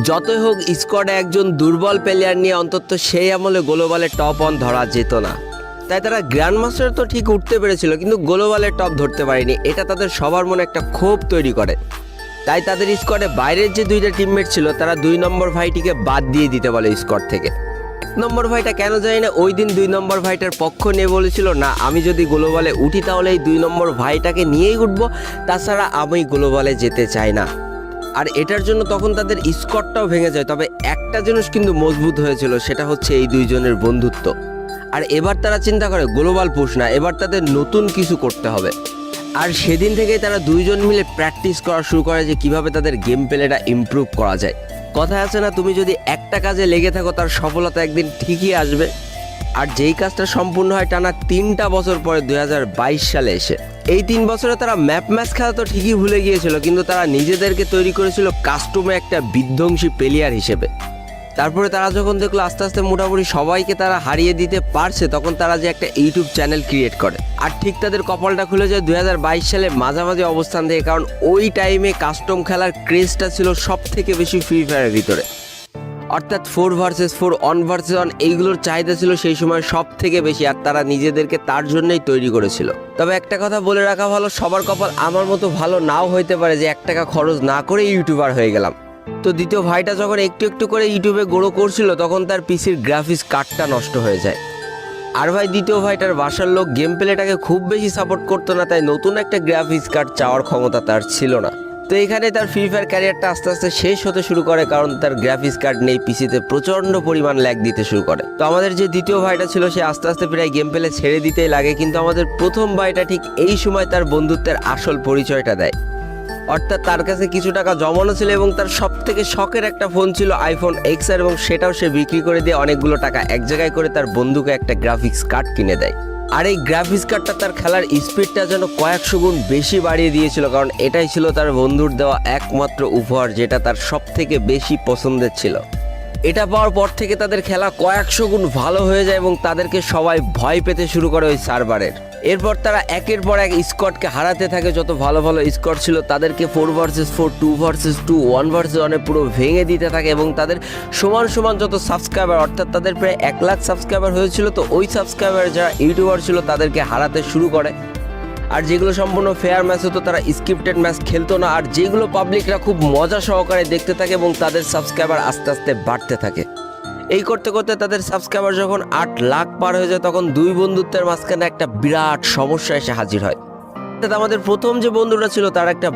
যতই হোক স্কোয়াডে একজন দুর্বল প্লেয়ার নিয়ে অন্তত সেই আমলে গ্লোবালে টপ অন ধরা যেত না। তাই তারা গ্র্যান্ড মাস্টার তো ঠিক উঠতে পেরেছিল, কিন্তু গ্লোবালে টপ ধরতে পারেনি। এটা তাদের সবার মনে একটা ক্ষোভ তৈরি করে। তাই তাদের স্কোয়াডে বাইরের যে দুইটা টিমমেট ছিল তারা 2 নম্বর ভাইটিকে বাদ দিয়ে দিতে বলে স্কোয়াড থেকে। 1 নম্বর ভাইটা কেন জানি না ওই দিন 2 নম্বর ভাইটার পক্ষ নিয়ে বলেছিল, না আমি যদি গ্লোবালে উঠি তাহলে এই 2 নম্বর ভাইটাকে নিয়েই উঠবো, তাছাড়া আমি গ্লোবালে যেতে চাই না। আর এটার জন্য তখন তাদের স্কোয়াডটাও ভেঙে যায়। তবে একটা জিনিস কিন্তু মজবুত হয়েছিল, সেটা হচ্ছে এই দুইজনের বন্ধুত্ব। আর এবার তারা চিন্তা করে গ্লোবাল পুশ না, এবার তাদের নতুন কিছু করতে হবে। আর সেদিন থেকেই তারা দুইজন মিলে প্র্যাকটিস করা শুরু করে যে কিভাবে তাদের গেম প্লেটা ইমপ্রুভ করা যায়। কথা আছে না, তুমি যদি একটা কাজে লেগে থাকো তার সফলতা একদিন ঠিকই আসবে। আর যেই কাজটা সম্পূর্ণ হয় টানা 3টা বছর পরে 2022 সালে এসে। এই 3 বছরে তারা ম্যাচ খেলা তো ঠিকই ভুলে গিয়েছিল, কিন্তু তারা নিজেদেরকে তৈরি করেছিল কাস্টমে একটা বিধ্বংসী প্লেয়ার হিসেবে। তারপরে তারা যখন দেখলো আস্তে আস্তে মোটামুটি সবাইকে তারা হারিয়ে দিতে পারছে, তখন তারা যে একটা ইউটিউব চ্যানেল ক্রিয়েট করে। আর ঠিক তাদের কপালটা খুলে যায় 2022 সালে মাঝামাঝি অবস্থান থেকে, কারণ ওই টাইমে কাস্টম খেলার ক্রেজটা ছিল সব থেকে বেশি ফ্রি ফায়ারের ভিতরে। অর্থাৎ 4 ভার্সেস 4, 1 ভার্সেস 1 এইগুলোর চাহিদা ছিল সেই সময় সব থেকে বেশি, আর তারা নিজেদেরকে তার জন্যই তৈরি করেছিল। তবে একটা কথা বলে রাখা ভালো, সবার কপাল আমার মতো ভালো নাও হইতে পারে যে 1 টাকা খরচ না করে ইউটিউবার হয়ে গেলাম। তো দ্বিতীয় ভাইটা যখন একটু একটু করে ইউটিউবে গ্রো করছিল তখন তার পিসির গ্রাফিক্স কার্ডটা নষ্ট হয়ে যায়। আর ভাই দ্বিতীয় ভাইটার বাসার লোক গেম প্লেটাকে খুব বেশি সাপোর্ট করতো না, তাই নতুন একটা গ্রাফিক্স কার্ড চাওয়ার ক্ষমতা তার ছিল না। তো এখানে তার ফ্রি ফায়ার ক্যারিয়ারটা আস্তে আস্তে শেষ হতে শুরু করে, কারণ তার গ্রাফিক্স কার্ড নেই, পিসিতে প্রচণ্ড পরিমাণ ল্যাগ দিতে শুরু করে। তো আমাদের যে দ্বিতীয় ভাইটা ছিল সে আস্তে আস্তে প্রায় গেম প্লে ছেড়ে দিতেই লাগে, কিন্তু আমাদের প্রথম ভাইটা ঠিক এই সময় তার বন্ধুত্বের আসল পরিচয়টা দেয়। অর্থাৎ তার কাছে কিছু টাকা জমানো ছিল এবং তার সব থেকে শখের একটা ফোন ছিল আইফোন XR, এবং সেটাও সে বিক্রি করে দিয়ে অনেকগুলো টাকা এক জায়গায় করে তার বন্ধুকে একটা গ্রাফিক্স কার্ড কিনে দেয়। আর এই গ্রাফিক্স কার্ডটা তার খেলার স্পিডটা যেন কয়েকশো গুণ বেশি বাড়িয়ে দিয়েছিল, কারণ এটাই ছিল তার বন্ধুর দেওয়া একমাত্র উপহার, যেটা তার সব থেকে বেশি পছন্দের ছিল। এটা পাওয়ার পর থেকে তাদের খেলা কয়েকশো গুণ ভালো হয়ে যায় এবং তাদেরকে সবাই ভয় পেতে শুরু করে ওই সার্ভারের। এরপর তারা একের পর এক স্কোয়াডকে হারাতে থাকে। যত ভালো ভালো স্কোয়াড ছিল তাদেরকে 4 ভার্সেস 4, 2 ভার্সেস 2, 1 ভার্সেস 1 পুরো ভেঙে দিতে থাকে, এবং তাদের সমান সমান যত সাবস্ক্রাইবার, অর্থাৎ তাদের প্রায় 1 লাখ সাবস্ক্রাইবার হয়েছিল, তো ওই সাবস্ক্রাইবার যারা ইউটিউবার ছিল তাদেরকে হারাতে শুরু করে। আর যেগুলো সম্পূর্ণ ফেয়ার ম্যাচ হতো তারা স্ক্রিপ্টেড ম্যাচ খেলতো না, আর যেগুলো পাবলিকরা খুব মজা সহকারে দেখতে থাকে এবং তাদের সাবস্ক্রাইবার আস্তে আস্তে বাড়তে থাকে। এই করতে করতে তাদের সাবস্ক্রাইবার যখন 8 লাখ পার হয়ে যায় তখন দুই বন্ধুত্বের মাঝখানে একটা বিরাট সমস্যা এসে হাজির হয়। আমাদের প্রথম যে বন্ধুরা ছিল তার একটা